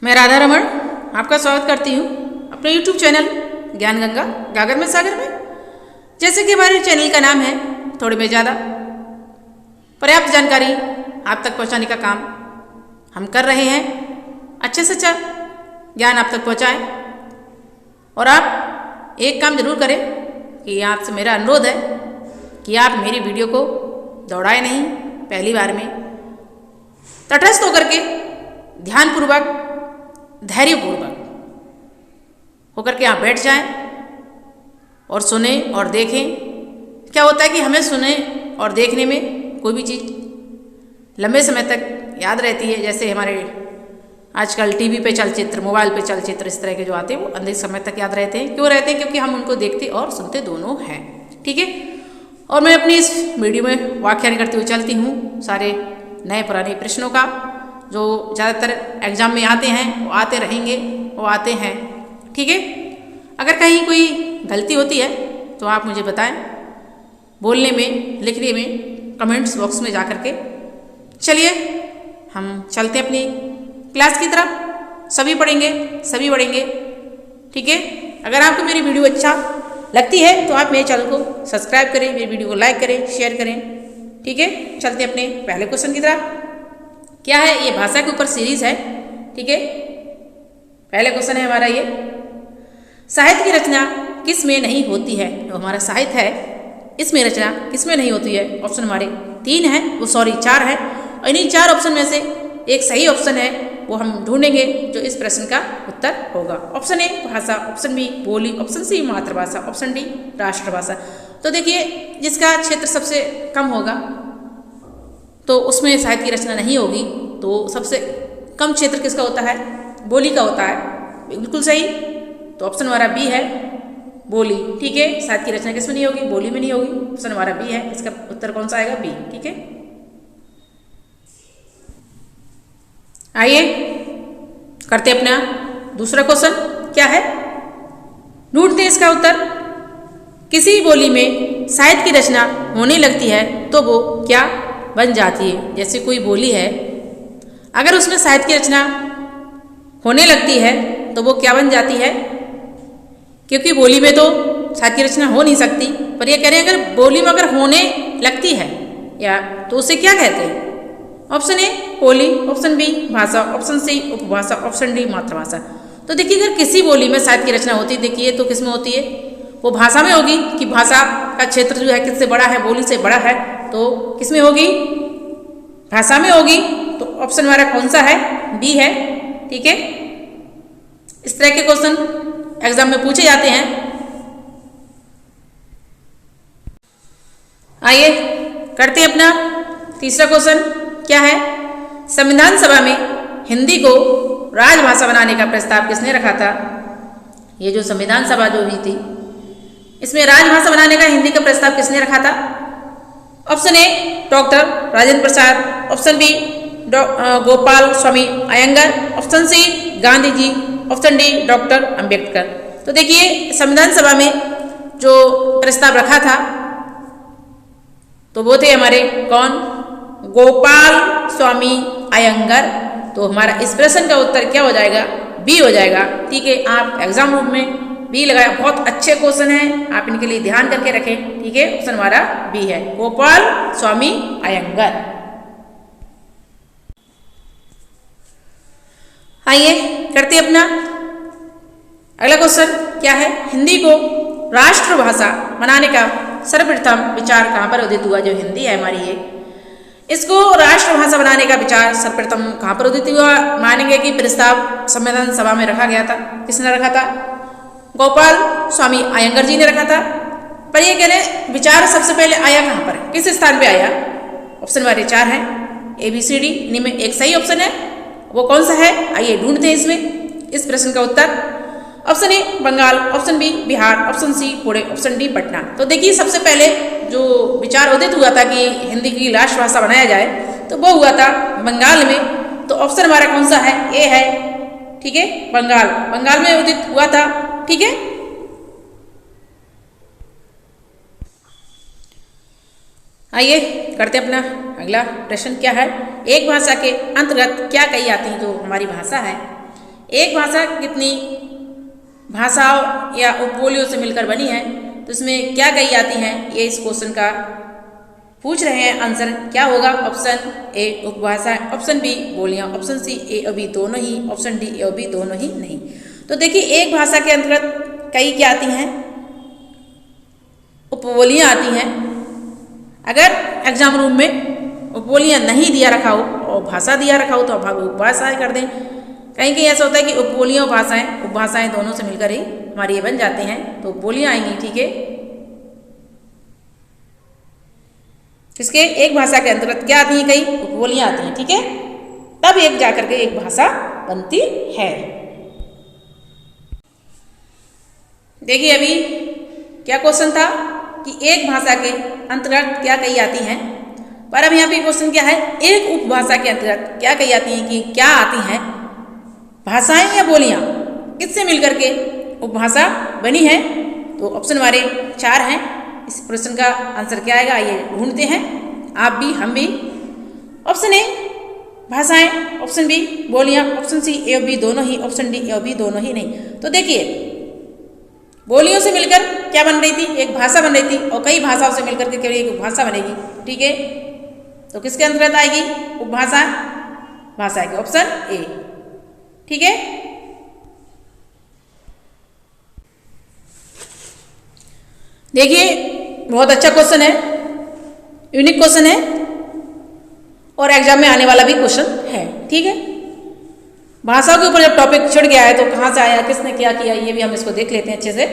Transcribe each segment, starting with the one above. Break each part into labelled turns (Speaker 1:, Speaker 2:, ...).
Speaker 1: मैं राधा रमण आपका स्वागत करती हूँ अपने YouTube चैनल ज्ञान गंगा गागर में सागर में। जैसे कि हमारे चैनल का नाम है थोड़े में ज़्यादा पर्याप्त जानकारी आप तक पहुँचाने का काम हम कर रहे हैं। अच्छे से अच्छा ज्ञान आप तक पहुँचाएं और आप एक काम ज़रूर करें कि आपसे मेरा अनुरोध है कि आप मेरी वीडियो को दौड़ाएं नहीं, पहली बार में तटस्थ होकर के ध्यानपूर्वक धैर्यपूर्वक होकर के आप बैठ जाएं और सुने और देखें। क्या होता है कि हमें सुने और देखने में कोई भी चीज़ लंबे समय तक याद रहती है। जैसे हमारे आजकल टीवी पे चलचित्र, मोबाइल पे चलचित्र इस तरह के जो आते हैं वो अधिक समय तक याद रहते हैं। क्यों रहते हैं? क्योंकि हम उनको देखते और सुनते दोनों हैं। ठीक है। और मैं अपनी इस वीडियो में व्याख्यान करते हुए चलती हूँ सारे नए पुराने प्रश्नों का जो ज़्यादातर एग्जाम में आते हैं, वो आते रहेंगे, वो आते हैं। ठीक है। अगर कहीं कोई गलती होती है तो आप मुझे बताएं, बोलने में, लिखने में, कमेंट्स बॉक्स में जा कर के। चलिए हम चलते हैं अपनी क्लास की तरफ। सभी पढ़ेंगे, सभी पढ़ेंगे। ठीक है। अगर आपको मेरी वीडियो अच्छा लगती है तो आप मेरे चैनल को सब्सक्राइब करें, मेरी वीडियो को लाइक करें, शेयर करें। ठीक है। चलते हैं अपने पहले क्वेश्चन की तरफ। क्या है? ये भाषा के ऊपर सीरीज है। ठीक है। पहले क्वेश्चन है हमारा ये, साहित्य की रचना किस में नहीं होती है? जो हमारा साहित्य है इसमें रचना किस में नहीं होती है? ऑप्शन हमारे 3 है, वो सॉरी 4 है। और इन्हीं 4 ऑप्शन में से एक सही ऑप्शन है, वो हम ढूंढेंगे जो इस प्रश्न का उत्तर होगा। ऑप्शन ए भाषा, ऑप्शन बी बोली, ऑप्शन सी मातृभाषा, ऑप्शन डी राष्ट्रभाषा। तो देखिए जिसका क्षेत्र सबसे कम होगा तो उसमें साहित्य की रचना नहीं होगी। तो सबसे कम क्षेत्र किसका होता है? बोली का होता है। बिल्कुल सही। तो ऑप्शन हमारा बी है, बोली। ठीक है। साहित्य की रचना किसमें नहीं होगी? बोली में नहीं होगी। ऑप्शन हमारा बी है। इसका उत्तर कौन सा आएगा? बी। ठीक है। आइए करते अपना दूसरा क्वेश्चन। क्या है? ढूंढते इसका उत्तर। किसी बोली में साहित्य की रचना होने लगती है तो वो क्या बन जाती है? जैसे कोई बोली है, अगर उसमें साहित्य की रचना होने लगती है तो वो क्या बन जाती है? क्योंकि बोली में तो साहित्य की रचना हो नहीं सकती, पर ये कह रहे हैं अगर बोली में अगर होने लगती है या तो उसे क्या कहते हैं? ऑप्शन ए बोली, ऑप्शन बी भाषा, ऑप्शन सी उपभाषा, ऑप्शन डी मातृभाषा। तो देखिए अगर किसी बोली में साहित्य की रचना होती, देखिए तो किस में होती है? वो भाषा में होगी कि भाषा का क्षेत्र जो है किससे बड़ा है? बोली से बड़ा है। तो किस में होगी? भाषा में होगी। तो ऑप्शन हमारा कौन सा है? बी है। ठीक है। इस तरह के क्वेश्चन एग्जाम में पूछे जाते हैं। आइए करते हैं अपना तीसरा क्वेश्चन। क्या है? संविधान सभा में हिंदी को राजभाषा बनाने का प्रस्ताव किसने रखा था? ये जो संविधान सभा जो हुई थी इसमें राजभाषा बनाने का हिंदी का प्रस्ताव किसने रखा था? Option A doctor Rajendra Prasad, option B Gopal Swami Ayyangar, option C Gandhi ji, option D doctor Ambedkar. तो देखिए संविधान सभा में जो प्रस्ताव रखा था तो वो थे हमारे कौन? गोपाल स्वामी अयंगर। तो हमारा इस प्रश्न का उत्तर क्या हो जाएगा? बी हो जाएगा। ठीक है। आप एग्जाम रूम में बी लगाया। बहुत अच्छे क्वेश्चन हैं, आप इनके लिए ध्यान करके रखें। ठीक है। ऑप्शन हमारा बी है, गोपाल स्वामी अयंगर। आइए करते अपना अगला क्वेश्चन। क्या है? हिंदी को राष्ट्रभाषा बनाने का सर्वप्रथम विचार कहाँ पर उदित हुआ? जो हिंदी है हमारी ये, इसको राष्ट्रभाषा बनाने का विचार सर्वप्रथम कहाँ पर उदित हुआ? मानेंगे कि प्रस्ताव संविधान सभा में रखा गया था। किसने रखा था? गोपाल स्वामी अयंगर जी ने रखा था। पर ये कह रहे विचार सबसे पहले आया कहाँ पर? किस स्थान पे आया? ऑप्शन हमारे 4 हैं, ए बी सी डी। इन्हीं में एक सही ऑप्शन है, वो कौन सा है? आइए ढूंढते हैं इसमें इस प्रश्न का उत्तर। Option A Bengal, option B Bihar, option C Pune, option D Patna. तो देखिए सबसे पहले जो विचार उदित हुआ था कि हिंदी की राष्ट्रभाषा बनाया जाए तो वो हुआ था बंगाल में। तो ऑप्शन हमारा कौन सा है? ए है। ठीक है। बंगाल, बंगाल में उदित हुआ था। ठीक है। आइए करते हैं अपना अगला प्रश्न। क्या है? एक भाषा के अंतर्गत क्या कही जाती है? जो हमारी भाषा है एक भाषा कितनी भाषाओं या उपबोलियों से मिलकर बनी है, तो इसमें क्या कही जाती हैं, ये इस क्वेश्चन का पूछ रहे हैं। आंसर क्या होगा? ऑप्शन ए उपभाषा, ऑप्शन बी बोलियां, ऑप्शन सी ए और बी दोनों ही, ऑप्शन डी ए और बी दोनों ही नहीं। तो देखिए एक भाषा के अंतर्गत कई क्या आती हैं? उपबोलियां आती हैं। अगर एग्जाम रूम में उपबोलियां नहीं दिया रखा हो और भाषा दिया रखा हो तो आप उपभाषाएं कर दें। कहीं कहीं ऐसा होता है कि उपबोलियां और भाषाएं, उपभाषाएं दोनों से मिलकर ही हमारी ये बन जाते हैं, तो उपबोलियां आएंगी। ठीक है, इसके एक भाषा के अंतर्गत क्या आती हैं? कई उपबोलियां आती हैं। ठीक है, तब एक जाकर के एक भाषा बनती है। देखिए अभी क्या क्वेश्चन था कि एक भाषा के अंतर्गत क्या कही जाती हैं, पर अब यहाँ पे क्वेश्चन क्या है? एक उपभाषा के अंतर्गत क्या कही जाती हैं, कि क्या आती हैं भाषाएं या बोलियां किससे मिलकर के उपभाषा बनी है। तो ऑप्शन हमारे 4 हैं। इस प्रश्न का आंसर क्या आएगा, ये ढूंढते हैं आप भी हम भी। ऑप्शन ए भाषाएं, ऑप्शन बी बोलियां, ऑप्शन सी ए और बी दोनों ही, ऑप्शन डी ए और बी दोनों ही नहीं। तो देखिए बोलियों से मिलकर क्या बन रही थी? एक भाषा बन रही थी, और कई भाषाओं से मिलकर के केवल एक उपभाषा बनेगी। ठीक है, तो किसके अंतर्गत आएगी उपभाषा? भाषा के ऑप्शन ए। ठीक है, देखिए बहुत अच्छा क्वेश्चन है, यूनिक क्वेश्चन है और एग्जाम में आने वाला भी क्वेश्चन है। ठीक है, भाषाओं के ऊपर जब टॉपिक छिड़ गया है तो कहाँ से आया, किसने क्या किया, ये भी हम इसको देख लेते हैं अच्छे से।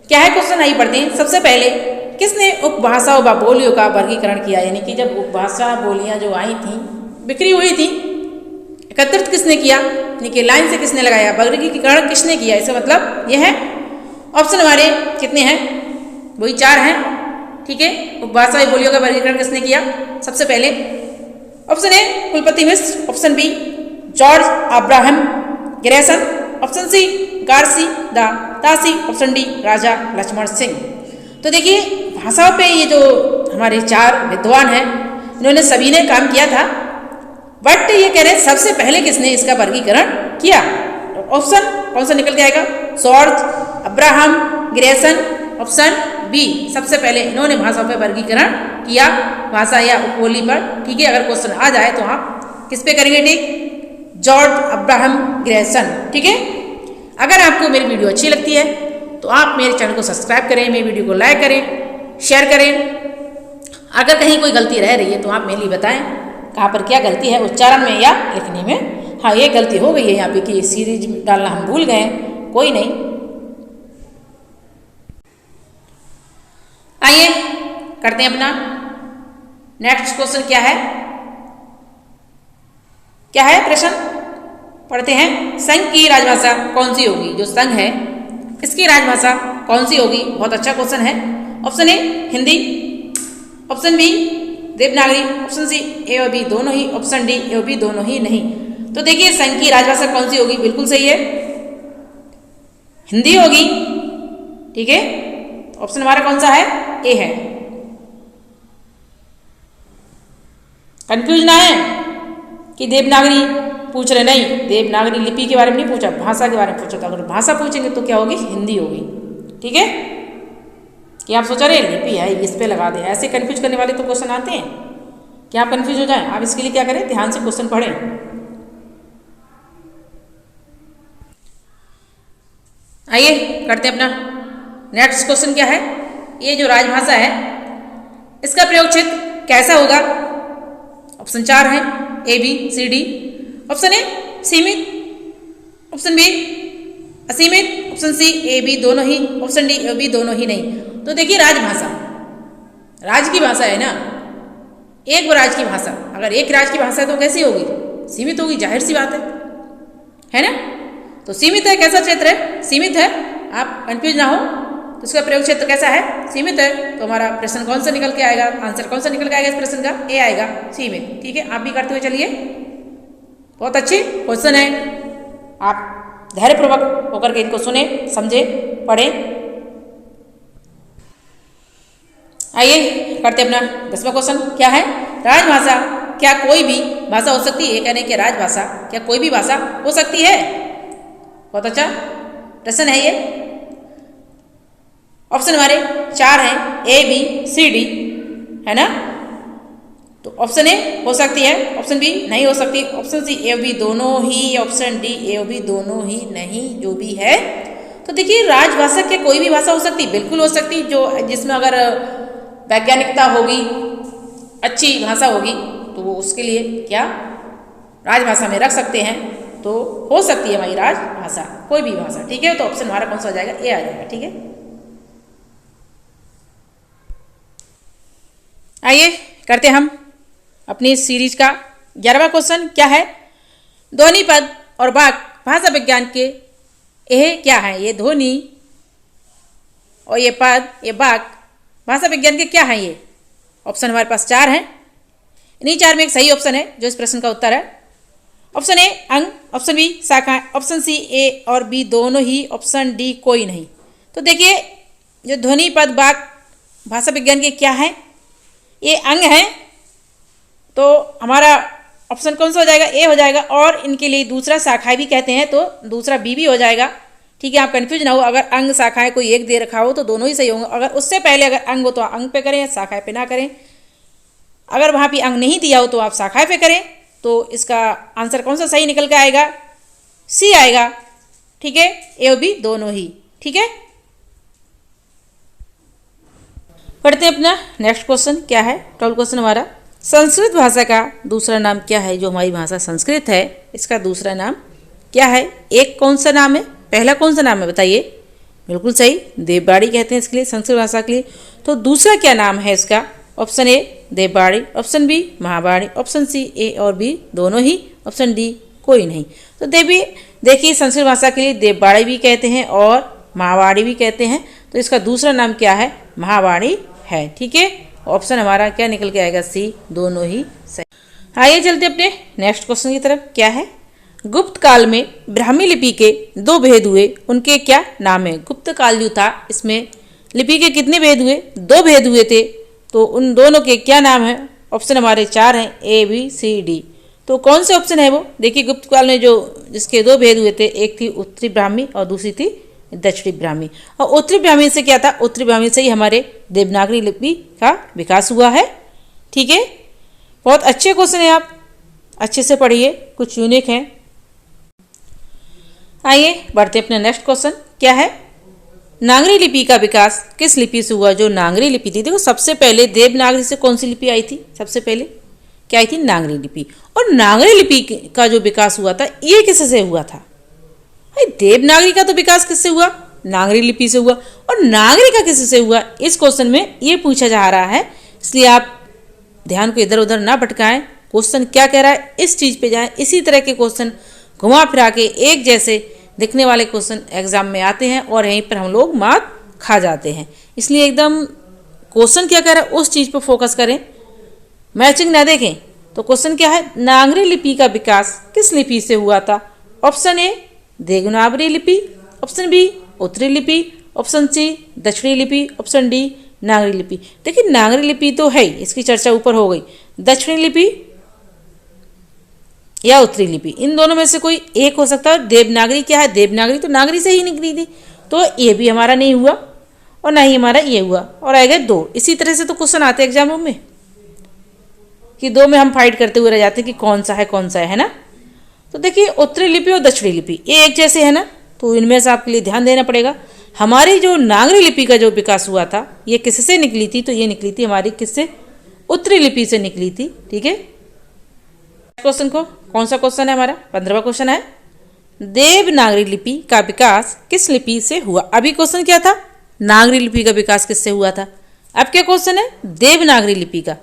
Speaker 1: क्या है क्वेश्चन, आइए पढ़ते हैं। सबसे पहले किसने उपभाषाओं व बोलियों का वर्गीकरण किया? यानी कि जब उपभाषा बोलियां जो आई थी, बिखरी हुई थी, एकत्रित किसने किया, यानी कि लाइन से किसने लगाया, वर्गीकरण किसने किया? इसका मतलब यह है। ऑप्शन हमारे कितने हैं? वही 4 हैं। ठीक है, उपभाषा व बोलियों का वर्गीकरण किसने किया? सबसे पहले option A Kulpati Mishra, option B George Abraham Grierson, option C Garcin de Tassy, option D Raja Lakshman Singh. तो देखिए भाषाओं पे ये जो हमारे 4 विद्वान हैं, इन्होंने सभी ने काम किया था, बट ये कह रहे हैं सबसे पहले किसने इसका वर्गीकरण किया? तो ऑप्शन कौन सा निकल के आएगा? George Abraham Grierson, option B सबसे पहले इन्होंने भाषाओं पर वर्गीकरण किया, भाषा या उपबोली पर। ठीक है, अगर क्वेश्चन आ जाए तो आप किस पे करेंगे टिक? George Abraham Grayson. ठीक है, अगर आपको मेरी वीडियो अच्छी लगती है तो आप मेरे चैनल को सब्सक्राइब करें, मेरी वीडियो को लाइक करें, शेयर करें। अगर कहीं कोई गलती रह रही है तो आप मेरे लिए बताएं कहाँ पर क्या गलती है, उच्चारण में या लिखने में। हाँ, ये गलती हो गई है यहाँ पे कि सीरीज डालना हम भूल गए, कोई नहीं। आइए करते हैं अपना नेक्स्ट क्वेश्चन। क्या है, क्या है प्रश्न? पढ़ते हैं। संघ की राजभाषा कौन सी होगी? जो संघ है इसकी राजभाषा कौन सी होगी? बहुत अच्छा क्वेश्चन है। Option A Hindi, option B Devanagari, option C A और बी दोनों ही, ऑप्शन डी ए और बी दोनों ही नहीं। तो देखिए संघ की राजभाषा कौन सी होगी? बिल्कुल सही है, हिंदी होगी। ठीक है, ऑप्शन हमारा कौन सा है? ए है। कंफ्यूज ना है कि देवनागरी पूछ रहे, नहीं, देवनागरी लिपि के बारे में नहीं पूछा, भाषा के बारे में पूछा था। अगर भाषा पूछेंगे तो क्या होगी? हिंदी होगी। ठीक है, कि आप सोच रहे लिपि है इस पे लगा दें, ऐसे कंफ्यूज करने वाले तो क्वेश्चन आते हैं कि आप कंफ्यूज हो जाएं। आप इसके लिए क्या करें? ध्यान से क्वेश्चन पढ़ें। आइए करते हैं अपना नेक्स्ट क्वेश्चन। क्या है? ये जो राजभाषा है इसका प्रयोग क्षेत्र कैसा होगा? ऑप्शन 4 है, A B C D. Option A सीमित, ऑप्शन बी असीमित, ऑप्शन सी ए बी दोनों ही, ऑप्शन डी ए बी दोनों ही नहीं। तो देखिए राजभाषा, राज की भाषा है ना, एक राज की भाषा। अगर एक राज की भाषा है तो कैसी होगी? सीमित होगी, जाहिर सी बात है ना। तो सीमित है, कैसा क्षेत्र है? सीमित है। आप कंफ्यूज ना हो, तो इसका प्रयोग क्षेत्र कैसा है? सीमित है। तो हमारा प्रश्न कौन सा निकल के आएगा? आंसर कौन सा निकल के आएगा इस प्रश्न का? ए आएगा, सीमित। ठीक है, आप भी करते हुए चलिए। बहुत अच्छी क्वेश्चन है, आप धैर्यपूर्वक होकर के इनको सुने, समझे, पढ़े। आइए करते अपना 10वां क्वेश्चन। क्या है? राजभाषा क्या कोई भी भाषा हो सकती है? ये कहने की राजभाषा क्या कोई भी भाषा हो सकती है? बहुत अच्छा प्रश्न है ये। ऑप्शन हमारे 4 हैं, ए बी सी डी, है ना। तो ऑप्शन ए हो सकती है, ऑप्शन बी नहीं हो सकती, ऑप्शन सी ए और बी दोनों ही, ऑप्शन डी ए और बी दोनों ही नहीं, जो भी है। तो देखिए राजभाषा क्या कोई भी भाषा हो सकती, बिल्कुल हो सकती, जो जिसमें अगर वैज्ञानिकता होगी, अच्छी भाषा होगी, तो वो उसके लिए क्या राजभाषा में रख सकते हैं। तो हो सकती है हमारी राजभाषा कोई भी भाषा, ठीक है। तो ऑप्शन हमारा कौन सा हो जाएगा, ए आ जाएगा, ठीक है। आइए करते हम अपनी इस सीरीज का 11वां क्वेश्चन। क्या है, ध्वनि पद और वाक्य भाषा विज्ञान के यह क्या है, ये ध्वनि और ये पद ये वाक्य भाषा विज्ञान के क्या है ये। ऑप्शन हमारे पास 4 हैं, इन्हीं 4 में एक सही ऑप्शन है जो इस प्रश्न का उत्तर है। ऑप्शन ए अंग, ऑप्शन बी शाखाएं, ऑप्शन सी ए और बी दोनों ही, ऑप्शन डी कोई नहीं। तो देखिए जो ध्वनि पद वाक्य भाषा विज्ञान के क्या है, ये अंग है, तो हमारा ऑप्शन कौन सा हो जाएगा, ए हो जाएगा। और इनके लिए दूसरा शाखाएं भी कहते हैं, तो दूसरा बी भी हो जाएगा, ठीक है। आप कंफ्यूज ना हो, अगर अंग शाखाएं कोई एक दे रखा हो तो दोनों ही सही होंगे। अगर उससे पहले अगर अंग हो तो अंग पे करें, शाखाएं पे ना करें। अगर वहाँ भी अंग नहीं दिया हो तो आप शाखाएं पे करें। तो इसका आंसर कौन सा सही निकल के आएगा, सी आएगा, ठीक है। ए और बी दोनों ही, ठीक है। पढ़ते हैं अपना नेक्स्ट क्वेश्चन। क्या है 12 क्वेश्चन हमारा, संस्कृत भाषा का दूसरा नाम क्या है। जो हमारी भाषा संस्कृत है, इसका दूसरा नाम क्या है। एक कौन सा नाम है, पहला कौन सा नाम है बताइए। बिल्कुल सही, देववाणी कहते हैं इसके लिए, संस्कृत भाषा के लिए। तो दूसरा क्या नाम है इसका, option A Devvani, option B Mahavani, option C A और बी दोनों ही, ऑप्शन डी कोई नहीं। तो देखिए संस्कृत भाषा के लिए देववाणी भी कहते हैं और महावाणी भी कहते हैं। तो इसका दूसरा नाम क्या है, महावाणी है, ठीक है। ऑप्शन हमारा क्या निकल के आएगा, सी, दोनों ही सही। आइए चलते अपने नेक्स्ट क्वेश्चन की तरफ। क्या है, गुप्त काल में ब्राह्मी लिपि के 2 भेद हुए, उनके क्या नाम है। गुप्त काल जो था इसमें लिपि के कितने भेद हुए, 2 भेद हुए थे, तो उन दोनों के क्या नाम है। ऑप्शन हमारे 4 हैं, ए बी सी डी। तो कौन से ऑप्शन है वो, देखिए गुप्त काल में जो जिसके 2 भेद हुए थे, एक थी उत्तरी ब्राह्मी और दूसरी थी दक्षिणी ब्राह्मी। और उत्तरी ब्राह्मी से क्या था, उत्तरी ब्राह्मी से ही हमारे देवनागरी लिपि का विकास हुआ है, ठीक है। बहुत अच्छे क्वेश्चन है, आप अच्छे से पढ़िए, कुछ यूनिक हैं। आइए बढ़ते अपने नेक्स्ट क्वेश्चन। क्या है, नागरी लिपि का विकास किस लिपि से हुआ। जो नागरी लिपि थी, देखो सबसे पहले देवनागरी से कौन सी लिपि आई थी, सबसे पहले क्या आई थी, नागरी लिपि। और नागरी लिपि का जो विकास हुआ था ये किससे हुआ था, देवनागरी का तो विकास किससे हुआ, नागरी लिपि से हुआ। और नागरी का किससे हुआ, इस क्वेश्चन में ये पूछा जा रहा है, इसलिए आप ध्यान को इधर उधर ना भटकाएं। क्वेश्चन क्या कह रहा है इस चीज पे जाएं। इसी तरह के क्वेश्चन घुमा फिरा के एक जैसे दिखने वाले क्वेश्चन एग्जाम में आते हैं और यहीं पर हम लोग मात खा जाते हैं। इसलिए एकदम क्वेश्चन क्या कह रहा है उस चीज पर फोकस करें, मैचिंग ना देखें। तो क्वेश्चन क्या है, नागरी लिपि का विकास किस लिपि से हुआ था। ऑप्शन ए देवनागरी लिपि, ऑप्शन बी उत्तरी लिपि, ऑप्शन सी दक्षिणी लिपि, ऑप्शन डी नागरी लिपि। देखिए नागरी लिपि तो है, इसकी चर्चा ऊपर हो गई। दक्षिणी लिपि या उत्तरी लिपि, इन दोनों में से कोई एक हो सकता है। देवनागरी क्या है, देवनागरी तो नागरी से ही निकली थी, तो ये भी हमारा नहीं हुआ और ना ही हमारा ये हुआ, और आ गए 2। इसी तरह से तो क्वेश्चन आते हैं एग्जामों में कि 2 में हम फाइट करते हुए रह जाते हैं कि कौन सा है ना। तो देखिए उत्तरी लिपि और दक्षिणी लिपि ये एक जैसे है ना, तो इनमें से आपके लिए ध्यान देना पड़ेगा। हमारी जो नागरी लिपि का जो विकास हुआ था ये किससे निकली थी, तो ये निकली थी हमारी किससे, उत्तरी लिपि से निकली थी, ठीक है। क्वेश्चन को कौन सा क्वेश्चन है हमारा, 15वां क्वेश्चन है, देवनागरी लिपि का विकास किस लिपि से हुआ। अभी क्वेश्चन क्या था, नागरी लिपि का विकास किससे हुआ था। अब क्या क्वेश्चन है, देवनागरी लिपि का।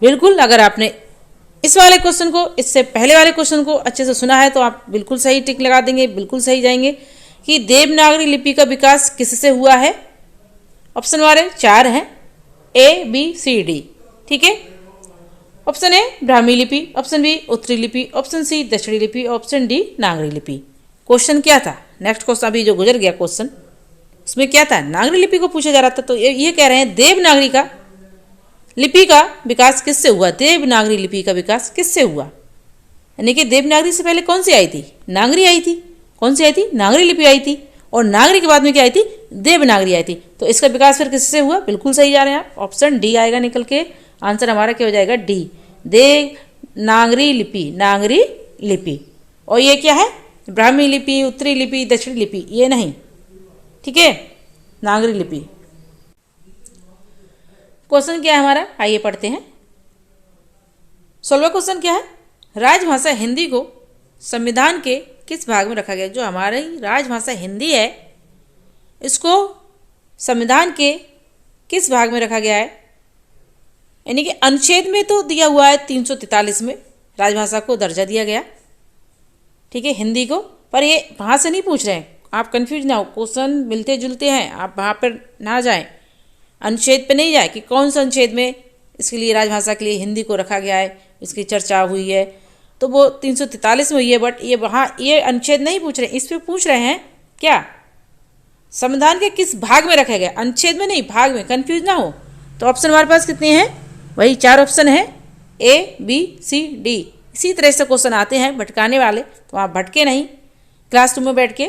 Speaker 1: बिल्कुल अगर आपने इस वाले क्वेश्चन को, इससे पहले वाले क्वेश्चन को अच्छे से सुना है तो आप बिल्कुल सही टिक लगा देंगे, बिल्कुल सही जाएंगे कि देवनागरी लिपि का विकास किससे हुआ है। ऑप्शन हमारे 4 हैं, ए बी सी डी, ठीक है। ऑप्शन ए ब्राह्मी लिपि, ऑप्शन बी उत्तरी लिपि, ऑप्शन सी दक्षिणी लिपि, ऑप्शन डी नागरी लिपि। क्वेश्चन क्या था, नेक्स्ट क्वेश्चन अभी जो गुजर गया क्वेश्चन, उसमें क्या था, नागरी लिपि को पूछा जा रहा था। तो ये कह रहे हैं देवनागरी का लिपि का विकास किससे हुआ, देवनागरी लिपि का विकास किससे हुआ। यानी कि देवनागरी से पहले कौन सी आई थी, नागरी आई थी। कौन सी आई थी? नागरी लिपि आई थी। और नागरी के बाद में क्या आई थी? देवनागरी आई थी। तो इसका विकास फिर किससे हुआ? बिल्कुल सही जा रहे हैं आप, ऑप्शन डी आएगा निकल के। आंसर हमारा क्या हो जाएगा? डी, देवनागरी लिपि, नागरी लिपि। और ये क्या है? ब्राह्मी लिपि, उत्तरी लिपि, दक्षिणी लिपि, ये नहीं, ठीक है, नागरी लिपि। क्वेश्चन क्या है हमारा? आइए पढ़ते हैं। 16वां क्वेश्चन क्या है? राजभाषा हिंदी को संविधान के किस भाग में रखा गया? जो हमारी राजभाषा हिंदी है इसको संविधान के किस भाग में रखा गया है? यानी कि अनुच्छेद में तो दिया हुआ है 343 में राजभाषा को दर्जा दिया गया, ठीक है, हिंदी को। पर ये वहाँ से नहीं पूछ रहे हैं, आप कंफ्यूज ना हो, क्वेश्चन मिलते जुलते हैं, आप वहाँ पर ना जाएं, अनुच्छेद पे नहीं जाए कि कौन सा अनुच्छेद में इसके लिए राजभाषा के लिए हिंदी को रखा गया है, इसकी चर्चा हुई है, तो वो 343 में हुई है। बट ये वहाँ ये अनुच्छेद नहीं पूछ रहे हैं, इस पर पूछ रहे हैं क्या? संविधान के किस भाग में रखा गया? अनुच्छेद में नहीं, भाग में, कंफ्यूज ना हो। तो ऑप्शन हमारे पास कितने हैं? वही 4 ऑप्शन है, ए, बी, सी, डी। इसी तरह से क्वेश्चन आते हैं भटकाने वाले, तो आप भटके नहीं क्लासरूम में बैठ के,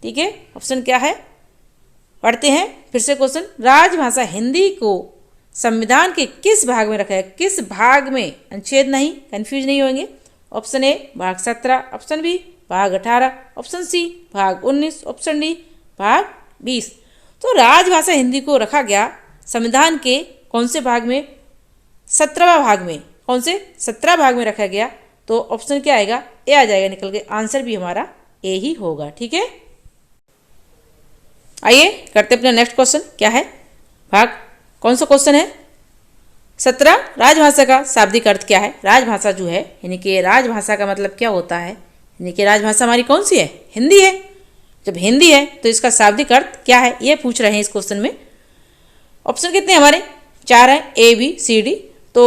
Speaker 1: ठीक है। ऑप्शन क्या है पढ़ते हैं फिर से क्वेश्चन। राजभाषा हिंदी को संविधान के किस भाग में रखा है? किस भाग में, अनुच्छेद नहीं, कंफ्यूज नहीं होंगे। ऑप्शन ए भाग 17, ऑप्शन बी भाग 18, ऑप्शन सी भाग 19, ऑप्शन डी भाग 20। तो राजभाषा हिंदी को रखा गया संविधान के कौन से भाग में? 17वां भाग में। कौन से? 17 भाग में रखा गया। तो ऑप्शन क्या आएगा? ए आ जाएगा निकल के। आंसर भी हमारा ए ही होगा, ठीक है। आइए करते अपना नेक्स्ट क्वेश्चन। क्या है भाग? कौन सा क्वेश्चन है? 17। राजभाषा का शाब्दिक अर्थ क्या है? राजभाषा जो है यानी कि राजभाषा का मतलब क्या होता है? यानी कि राजभाषा हमारी कौन सी है? हिंदी है। जब हिंदी है तो इसका शाब्दिक अर्थ क्या है, ये पूछ रहे हैं इस क्वेश्चन में। ऑप्शन कितने हमारे? 4 है, ए, बी, सी, डी। तो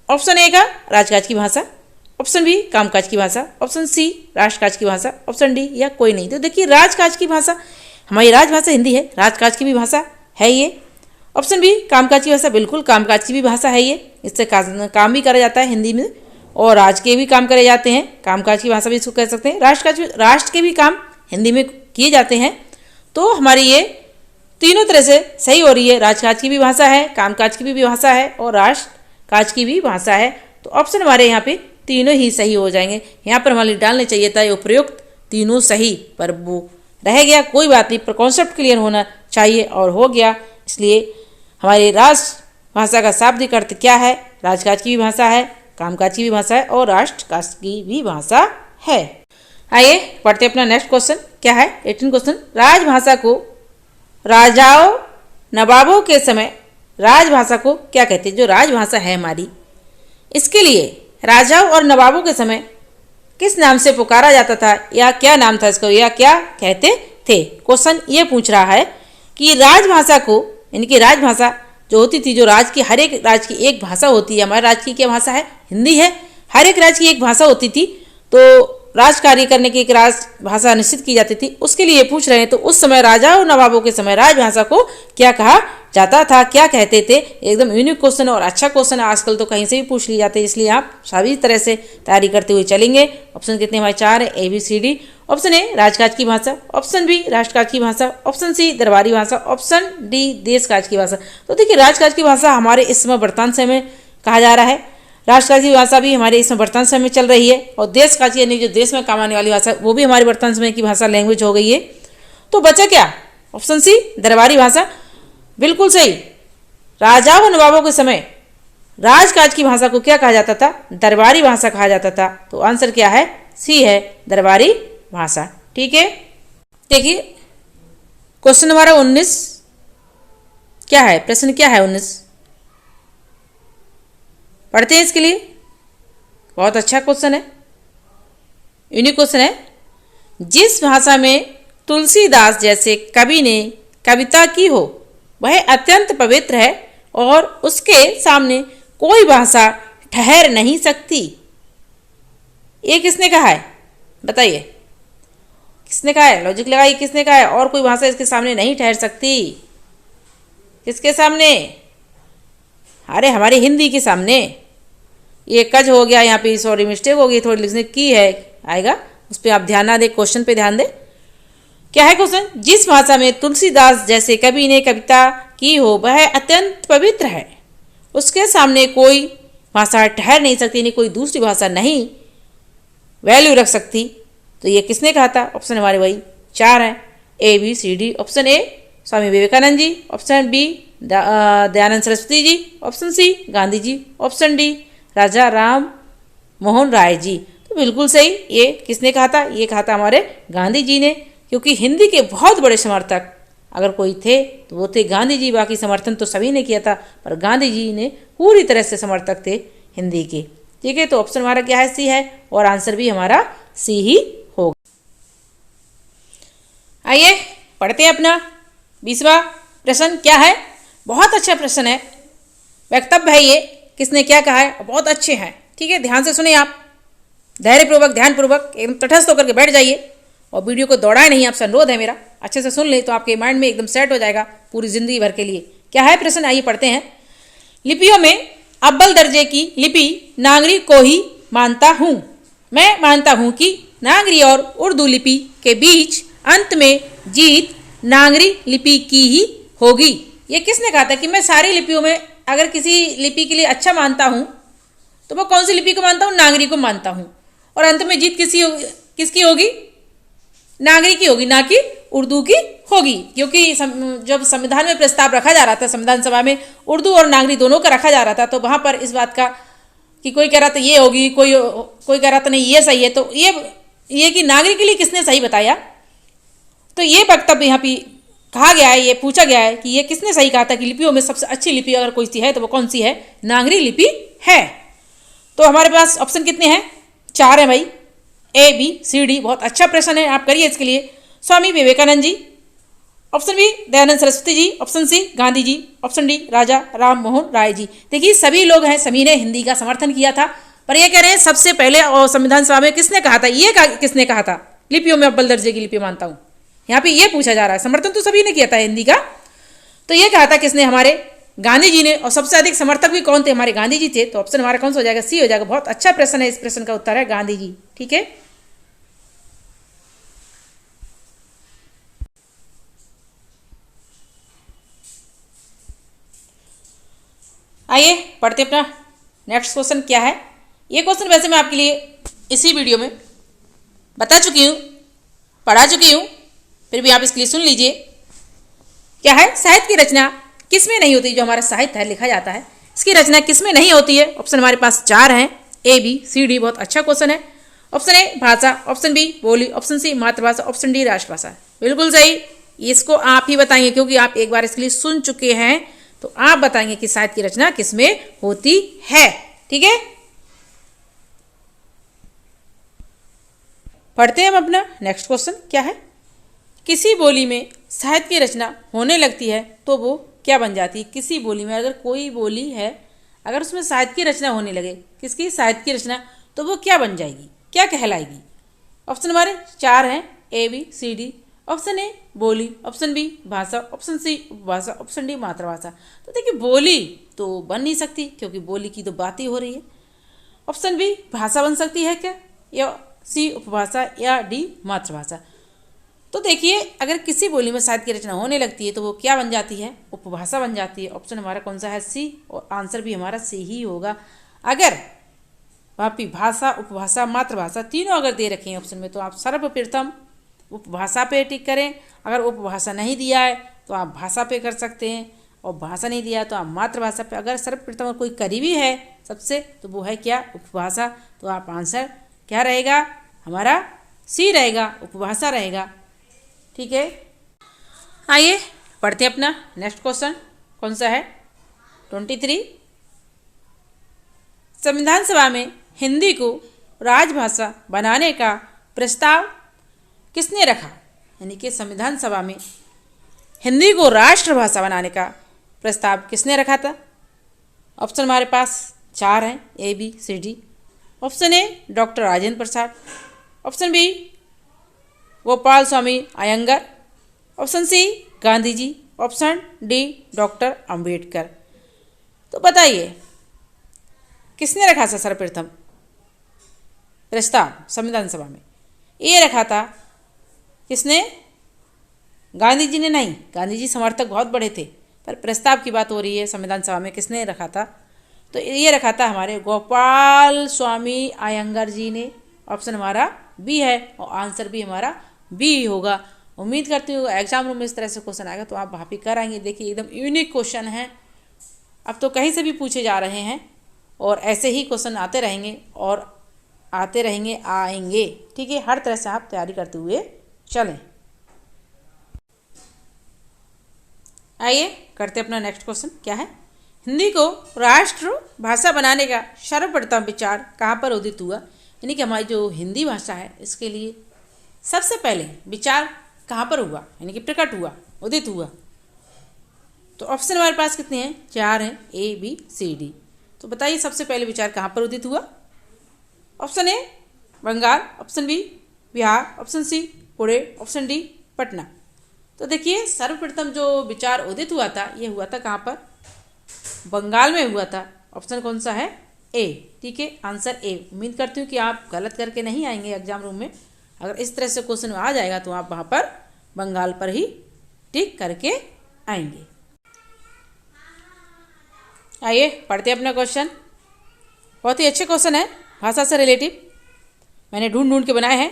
Speaker 1: ऑप्शन ए का राजकाज की भाषा, ऑप्शन बी कामकाज की भाषा, ऑप्शन सी राष्ट्रकाज की भाषा, ऑप्शन डी या कोई नहीं। तो देखिए राजकाज की भाषा, हमारी राजभाषा हिंदी है, राजकाज की भी भाषा है ये। ऑप्शन बी कामकाज की भाषा, बिल्कुल कामकाज की भी भाषा है ये। इससे काम भी करा जाता है हिंदी में, और राज के भी काम करे जाते हैं, कामकाज की भाषा भी इसको कह सकते हैं। राष्ट्र के भी काम हिंदी में किए जाते हैं। तो हमारी ये तीनों तरह से सही हो रही है। राजकाज की भी भाषा है, कामकाज की भी भाषा है, और राष्ट्रकाज की भी भाषा है। तो ऑप्शन हमारे यहाँ पे तीनों ही सही हो जाएंगे। यहाँ पर हमारे डालने चाहिए था उपयुक्त तीनों सही, पर वो रह गया, कोई बात नहीं, पर कॉन्सेप्ट क्लियर होना चाहिए और हो गया। इसलिए हमारी राजभाषा का शाब्दिक अर्थ क्या है? राजकाज की भी भाषा है, कामकाज की भी भाषा है, और राष्ट्रकाज की भी भाषा है। आइए पढ़ते अपना नेक्स्ट क्वेश्चन। क्या है? 18 क्वेश्चन। राजभाषा को राजाओं नवाबों के समय राजभाषा को क्या कहते हैं? जो राजभाषा है हमारी, इसके लिए राजाओं और नवाबों के समय किस नाम से पुकारा जाता था, या क्या नाम था इसको, या क्या कहते थे? क्वेश्चन ये पूछ रहा है कि राजभाषा को, यानी कि राजभाषा जो होती थी, जो राज की, हर एक राज्य की एक भाषा होती है। हमारे राज्य की क्या भाषा है? हिंदी है। हर एक राज्य की एक भाषा होती थी, तो राज कार्य करने की एक राजभाषा निश्चित की जाती थी। उसके लिए पूछ रहे हैं, तो उस समय राजा और नवाबों के समय राजभाषा को क्या कहा जाता था, क्या कहते थे? एकदम यूनिक क्वेश्चन और अच्छा क्वेश्चन है। आजकल तो कहीं से भी पूछ लिए जाते हैं, इसलिए आप सभी तरह से तैयारी करते हुए चलेंगे। ऑप्शन कितने हमारे? 4 है, A, B, C, D. Option A राजकाज की भाषा, ऑप्शन बी राष्ट्रकाज की भाषा, ऑप्शन सी दरबारी भाषा, ऑप्शन डी देशकाज की भाषा। तो देखिए राजकाज की भाषा हमारे इस समय वर्तमान समय में कहा जा रहा है, राष्ट्रकाज की भाषा भी हमारे इसमें वर्तमान समय में चल रही है, और देशकाज यानी जो देश में काम आने वाली भाषा, वो भी हमारे वर्तमान समय की भाषा, लैंग्वेज हो गई है। तो बचा क्या? ऑप्शन सी दरबारी भाषा, बिल्कुल सही। राजाओं और नवाबों के समय राजकाज की भाषा को क्या कहा जाता था? दरबारी भाषा कहा जाता था। तो आंसर क्या है? सी है, दरबारी भाषा, ठीक है। देखिए क्वेश्चन हमारा 19 क्या है? प्रश्न क्या है 19? पढ़ते हैं इसके लिए। बहुत अच्छा क्वेश्चन है, यूनिक क्वेश्चन है। जिस भाषा में तुलसीदास जैसे कवि ने कविता की हो वह अत्यंत पवित्र है और उसके सामने कोई भाषा ठहर नहीं सकती। ये किसने कहा है? बताइए किसने कहा है? लॉजिक लगाइए, किसने कहा है? और कोई भाषा इसके सामने नहीं ठहर सकती। किसके सामने? अरे हमारी हिंदी के सामने। ये कज हो गया यहाँ पे, सॉरी मिस्टेक हो गई, थोड़ी लिखने की है, आएगा उस पर आप ध्यान ना दें, क्वेश्चन पे ध्यान दें। क्या है क्वेश्चन? जिस भाषा में तुलसीदास जैसे कवि ने कविता की हो वह अत्यंत पवित्र है, उसके सामने कोई भाषा ठहर नहीं सकती, नहीं कोई दूसरी भाषा नहीं वैल्यू रख सकती। तो ये किसने कहा था? ऑप्शन हमारे वही 4 हैं, A B C D. Option A Swami Vivekananda ji, option B Dayanand Saraswati ji, option C Gandhi ji, option D Raja Ram Mohan Roy ji. तो बिल्कुल सही, ये किसने कहा था? ये कहा था हमारे गांधी जी ने, क्योंकि हिंदी के बहुत बड़े समर्थक अगर कोई थे तो वो थे गांधी जी। बाकी समर्थन तो सभी ने किया था, पर गांधी जी ने पूरी तरह से समर्थक थे हिंदी के। ठीक है, तो ऑप्शन हमारा क्या है? सी है, और आंसर भी हमारा सी ही होगा। आइए पढ़ते हैं अपना 20वां प्रश्न। क्या है? बहुत अच्छा प्रश्न है, वक्तव्य है ये, किसने क्या कहा है, बहुत अच्छे हैं। ठीक है, ध्यान से सुने आप, धैर्यपूर्वक ध्यानपूर्वक एकदम तटस्थ होकर के बैठ जाइए और वीडियो को दौड़ाए नहीं, आपसे अनुरोध है मेरा। अच्छे से सुन ले तो आपके माइंड में एकदम सेट हो जाएगा पूरी जिंदगी भर के लिए। क्या है प्रश्न? आइए पढ़ते हैं। लिपियों में अव्वल दर्जे की लिपि नागरी को ही मानता हूँ। मैं मानता हूँ कि नागरी और उर्दू लिपि के बीच अंत में जीत नागरी लिपि की ही होगी। ये किसने कहा था कि मैं सारी लिपियों में अगर किसी लिपि के लिए अच्छा मानता हूँ तो मैं कौन सी लिपि को मानता हूँ? नागरी को मानता हूँ, और अंत में जीत किसकी होगी? नागरी की होगी, ना कि उर्दू की होगी। क्योंकि जब संविधान में प्रस्ताव रखा जा रहा था, संविधान सभा में उर्दू और नागरी दोनों का रखा जा रहा था, तो वहाँ पर इस बात का कि कोई कह रहा था ये होगी, कोई कह रहा था नहीं ये सही है। तो ये कि नागरी के लिए किसने सही बताया? तो ये वक्तव्य यहाँ पे कहा गया है, ये पूछा गया है कि ये किसने सही कहा था कि लिपियों में सबसे अच्छी लिपि अगर कोई सी है तो वो कौन सी है? नागरी लिपि है। तो हमारे पास ऑप्शन कितने हैं? 4 हैं भाई, ए बी सी डी। बहुत अच्छा प्रश्न है, आप करिए इसके लिए। स्वामी Vivekananda ji, option B Dayanand Saraswati ji, option C Gandhi ji, option D Raja Ram Mohan Roy जी। देखिए सभी लोग हैं, सभी ने हिंदी का समर्थन किया था, पर ये कह रहे हैं सबसे पहले और संविधान सभा में किसने कहा था? ये किसने कहा था लिपियों में अव्वल दर्जे की लिपि मानता हूँ? यहाँ पे ये पूछा जा रहा है, समर्थन तो सभी ने किया था हिंदी का, तो ये कहा था किसने? हमारे गांधी जी ने। और सबसे अधिक समर्थक भी कौन थे? हमारे गांधी जी थे। तो ऑप्शन हमारा कौन सा हो जाएगा? सी हो जाएगा। बहुत अच्छा प्रश्न है, इस प्रश्न का उत्तर है गांधी जी। ठीक है, आइए पढ़ते अपना नेक्स्ट क्वेश्चन। क्या है ये क्वेश्चन? वैसे मैं आपके लिए इसी वीडियो में बता चुकी हूँ, पढ़ा चुकी हूँ, फिर भी आप इसके लिए सुन लीजिए। क्या है? साहित्य की रचना किसमें नहीं होती? जो हमारा साहित्य है लिखा जाता है, इसकी रचना किसमें नहीं होती है? ऑप्शन हमारे पास 4 हैं, ए बी सी डी। बहुत अच्छा क्वेश्चन है। ऑप्शन ए भाषा, ऑप्शन बी बोली, ऑप्शन सी मातृभाषा, ऑप्शन डी राष्ट्रभाषा। बिल्कुल सही, इसको आप ही बताएंगे क्योंकि आप एक बार इसके लिए सुन चुके हैं, तो आप बताएंगे कि साहित्य की रचना किसमें होती है। ठीक है, पढ़ते हैं हम अपना नेक्स्ट क्वेश्चन। क्या है? किसी बोली में साहित्य की रचना होने लगती है तो वो क्या बन जाती है? किसी बोली में अगर कोई बोली है, अगर उसमें साहित्य की रचना होने लगे, किसकी? साहित्य की रचना, तो वो क्या बन जाएगी, क्या कहलाएगी? ऑप्शन हमारे 4 हैं, A B C D. Option A बोली, ऑप्शन बी भाषा, ऑप्शन सी उपभाषा, ऑप्शन डी मातृभाषा। तो देखिए बोली तो बन नहीं सकती क्योंकि बोली की तो बात ही हो रही है। ऑप्शन बी भाषा बन सकती है क्या, या सी उपभाषा, या डी मातृभाषा। तो देखिए अगर किसी बोली में साहित्य की रचना होने लगती है तो वो क्या बन जाती है? उपभाषा बन जाती है। ऑप्शन हमारा कौन सा है? सी, और आंसर भी हमारा सी ही होगा। अगर वहाँ पे भाषा, उपभाषा, मातृभाषा तीनों अगर दे रखे हैं ऑप्शन में तो आप सर्वप्रथम उपभाषा पे टिक करें। अगर उपभाषा नहीं दिया है तो आप भाषा पे कर सकते हैं, और भाषा नहीं दिया है तो आप मातृभाषा पे। अगर सर्वप्रथम कोई करीबी है सबसे तो वो है क्या? उपभाषा। तो आप आंसर क्या रहेगा? हमारा सी रहेगा, उपभाषा रहेगा। ठीक है, आइए पढ़ते हैं अपना नेक्स्ट क्वेश्चन। कौन सा है? 23। संविधान सभा में हिंदी को राजभाषा बनाने का प्रस्ताव किसने रखा? यानी कि संविधान सभा में हिंदी को राष्ट्रभाषा बनाने का प्रस्ताव किसने रखा था? ऑप्शन हमारे पास 4 हैं, A B C D. Option A doctor Rajendra Prasad, option B Gopal Swami Ayyangar, option C Gandhi ji, option D doctor Ambedkar. तो बताइए किसने रखा था सर्वप्रथम प्रस्ताव संविधान सभा में? ये रखा था किसने? गांधी जी ने नहीं, गांधी जी समर्थक बहुत बड़े थे, पर प्रस्ताव की बात हो रही है संविधान सभा में, किसने रखा था? तो ये रखा था हमारे गोपाल स्वामी अयंगर जी ने। ऑप्शन हमारा बी है और आंसर भी हमारा बी होगा। उम्मीद करती हूँ एग्जाम रूम में इस तरह से क्वेश्चन आएगा तो आप वहाँ पे कराएंगे। देखिए एकदम यूनिक क्वेश्चन है, अब तो कहीं से भी पूछे जा रहे हैं और ऐसे ही क्वेश्चन आते रहेंगे और आते रहेंगे, आएंगे। ठीक है, हर तरह से आप तैयारी करते हुए चलें। आइए करते अपना नेक्स्ट क्वेश्चन। क्या है? हिंदी को राष्ट्र भाषा बनाने का सर्वप्रथम विचार कहाँ पर उदित हुआ? यानी कि हमारी जो हिंदी भाषा है इसके लिए सबसे पहले विचार कहाँ पर हुआ, यानी कि प्रकट हुआ, उदित हुआ? तो ऑप्शन हमारे पास कितने हैं? 4 हैं, ए बी सी डी। तो बताइए सबसे पहले विचार कहाँ पर उदित हुआ? Option A Bengal, option B Bihar, option C Pune, option D Patna. तो देखिए सर्वप्रथम जो विचार उदित हुआ था ये हुआ था कहाँ पर? बंगाल में हुआ था। ऑप्शन कौन सा है? ए। ठीक है, आंसर ए। उम्मीद करती हूँ कि आप गलत करके नहीं आएंगे एग्जाम रूम में। अगर इस तरह से क्वेश्चन आ जाएगा तो आप वहाँ पर बंगाल पर ही टिक करके आएंगे। आइए पढ़ते हैं अपना क्वेश्चन। बहुत ही अच्छे क्वेश्चन है, भाषा से रिलेटिव मैंने ढूंढ के बनाए हैं।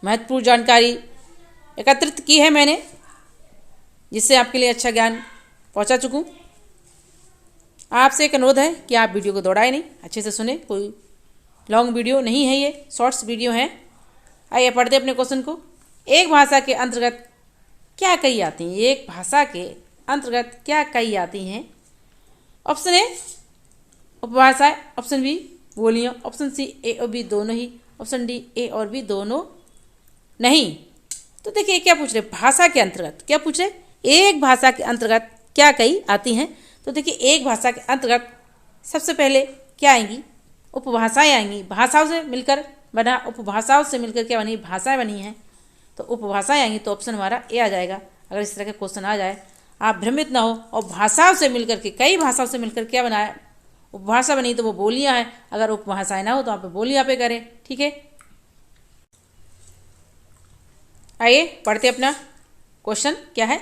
Speaker 1: महत्वपूर्ण जानकारी एकत्रित की है मैंने, जिससे आपके लिए अच्छा ज्ञान पहुंचा चुकूं। आपसे एक अनुरोध है कि आप वीडियो को दौड़ाए नहीं, अच्छे से सुने। कोई लॉन्ग वीडियो नहीं है, ये शॉर्ट्स वीडियो है। आइए पढ़ते अपने क्वेश्चन को। एक भाषा के अंतर्गत क्या कही आती हैं? एक भाषा के अंतर्गत क्या कही आती हैं? ऑप्शन ए उपभाषाएं, ऑप्शन बी बोलियां, ऑप्शन सी ए और बी दोनों ही, ऑप्शन डी ए और बी दोनों नहीं। तो देखिए क्या पूछ रहे, भाषा के अंतर्गत क्या पूछ रहे? एक भाषा के अंतर्गत क्या कही आती हैं? तो देखिए एक भाषा के अंतर्गत सबसे पहले क्या आएंगी? उपभाषाएं आएंगी। भाषाओं से मिलकर बना, उपभाषाओं से मिलकर क्या बनी? भाषाएं बनी हैं, तो उपभाषाएं आएंगी। तो ऑप्शन हमारा ए आ जाएगा। अगर इस तरह का क्वेश्चन आ जाए आप भ्रमित ना हो। और भाषाओं से मिलकर के, कई भाषाओं से मिलकर क्या बनाया? उपभाषा बनी, तो वो बोलियां हैं। अगर उपभाषाएं ना हो तो आप बोलियां पे करें। ठीक है, आइए पढ़ते अपना क्वेश्चन। क्या है?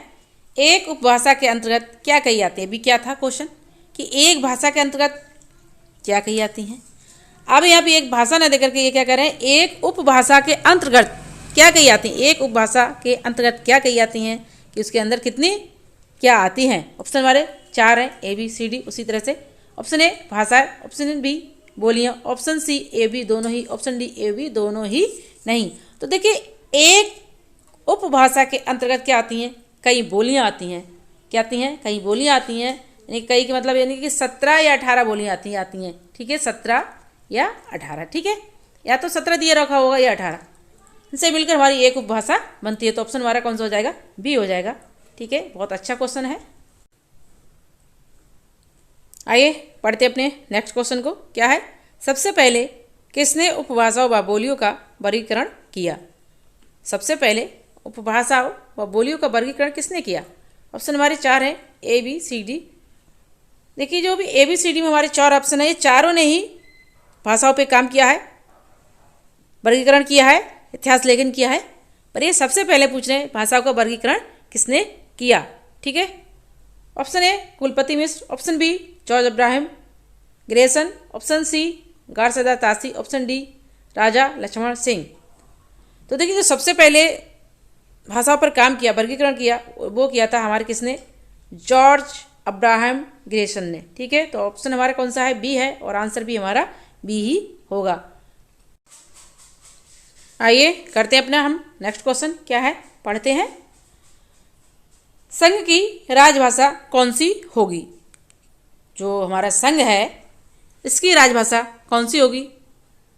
Speaker 1: एक उपभाषा के अंतर्गत क्या कही आती है? अभी क्या था क्वेश्चन कि एक भाषा के अंतर्गत क्या कही आती हैं। अब यहाँ पे एक भाषा न देकर के ये क्या करें? एक उपभाषा के अंतर्गत क्या कही आती हैं? एक उपभाषा के अंतर्गत क्या कही आती हैं कि उसके अंदर कितनी क्या आती हैं? ऑप्शन हमारे 4 हैं, ए बी सी डी। उसी तरह से ऑप्शन ए भाषाएं, ऑप्शन बी बोलियां, ऑप्शन सी ए बी दोनों ही, ऑप्शन डी ए बी दोनों ही नहीं। तो देखिए एक उपभाषा के अंतर्गत क्या आती हैं? कई बोलियां आती हैं। क्या आती हैं? कई बोलियां आती हैं। यानी कई के मतलब यानी कि 17 या 18 बोलियां आती हैं। ठीक है, 17 या 18। ठीक है, या तो 17 दिए रखा होगा या 18, इनसे मिलकर हमारी एक उपभाषा बनती है। तो ऑप्शन हमारा कौन सा हो जाएगा? बी हो जाएगा। ठीक है, बहुत अच्छा क्वेश्चन है। आइए पढ़ते अपने नेक्स्ट क्वेश्चन को। क्या है? सबसे पहले किसने उपभाषाओं व बोलियों का वर्गीकरण किया? सबसे पहले उपभाषाओं व बोलियों का वर्गीकरण किसने किया? ऑप्शन हमारे 4 हैं, ए बी सी डी। देखिए जो भी ए बी सी डी में हमारे 4 ऑप्शन है, ये चारों ने ही भाषाओं पे काम किया है, वर्गीकरण किया है, इतिहास लेखन किया है। पर ये सबसे पहले पूछ रहे हैं भाषाओं का वर्गीकरण किसने किया। ठीक है, option A Kulpati Mishra, option B George Abraham Grierson, option C Garcin de Tassy, option D Raja Lakshman Singh. तो देखिए जो सबसे पहले भाषाओं पर काम किया, वर्गीकरण किया, वो किया था हमारे किसने? जॉर्ज अब्राहम ग्रेसन ने। ठीक है, तो ऑप्शन हमारा कौन सा है? बी है, और आंसर भी हमारा बी ही होगा। आइए करते हैं अपना हम नेक्स्ट क्वेश्चन। क्या है? पढ़ते हैं। संघ की राजभाषा कौन सी होगी? जो हमारा संघ है इसकी राजभाषा कौन सी होगी?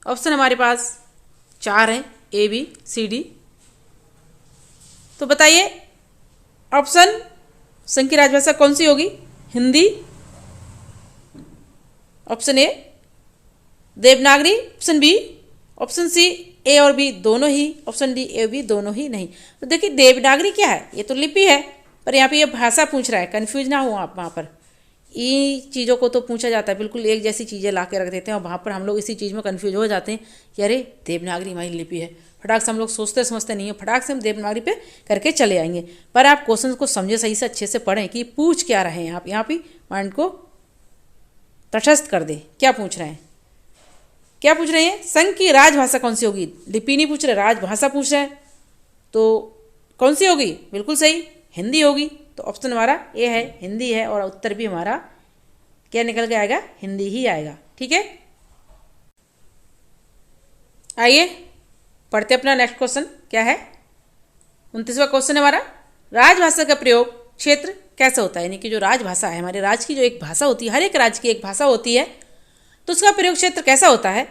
Speaker 1: ऑप्शन हमारे पास 4 हैं, ए बी सी डी। तो बताइए ऑप्शन संघ की राजभाषा कौन सी होगी? Hindi, option A Devanagari, option B, option C A और बी दोनों ही, ऑप्शन डी ए बी दोनों ही नहीं। तो देखिए देवनागरी क्या है? ये तो लिपि है, पर यहाँ पे ये भाषा पूछ रहा है। कन्फ्यूज ना हो आप। वहाँ पर इन चीज़ों को तो पूछा जाता है, बिल्कुल एक जैसी चीज़ें ला के रख देते हैं और वहाँ पर हम लोग इसी चीज़ में कन्फ्यूज हो जाते हैं कि अरे देवनागरी हमारी लिपि है, फटाक से हम लोग सोचते समझते नहीं है, फटाक से हम देवनागरी पे करके चले आएंगे। पर आप क्वेश्चन को समझे, सही से अच्छे से पढ़ें कि पूछ क्या रहे हैं आप। यहाँ पे माइंड को तटस्थ कर दे, क्या पूछ रहे हैं, क्या पूछ रहे हैं, संघ की राजभाषा कौन सी होगी। लिपि नहीं पूछ रहे, राजभाषा पूछ रहे हैं। तो कौन सी होगी, बिल्कुल सही हिंदी होगी। तो ऑप्शन हमारा ए है, हिंदी है, और उत्तर भी हमारा क्या निकल के आएगा, हिंदी ही आएगा। ठीक है, आइए पढ़ते अपना नेक्स्ट क्वेश्चन क्या है। 29वां क्वेश्चन है हमारा, राजभाषा का प्रयोग क्षेत्र कैसे होता है। यानी कि जो राजभाषा है, हमारे राज्य की जो एक भाषा होती है, हर एक राज्य की एक भाषा होती है, तो उसका प्रयोग क्षेत्र कैसा होता है।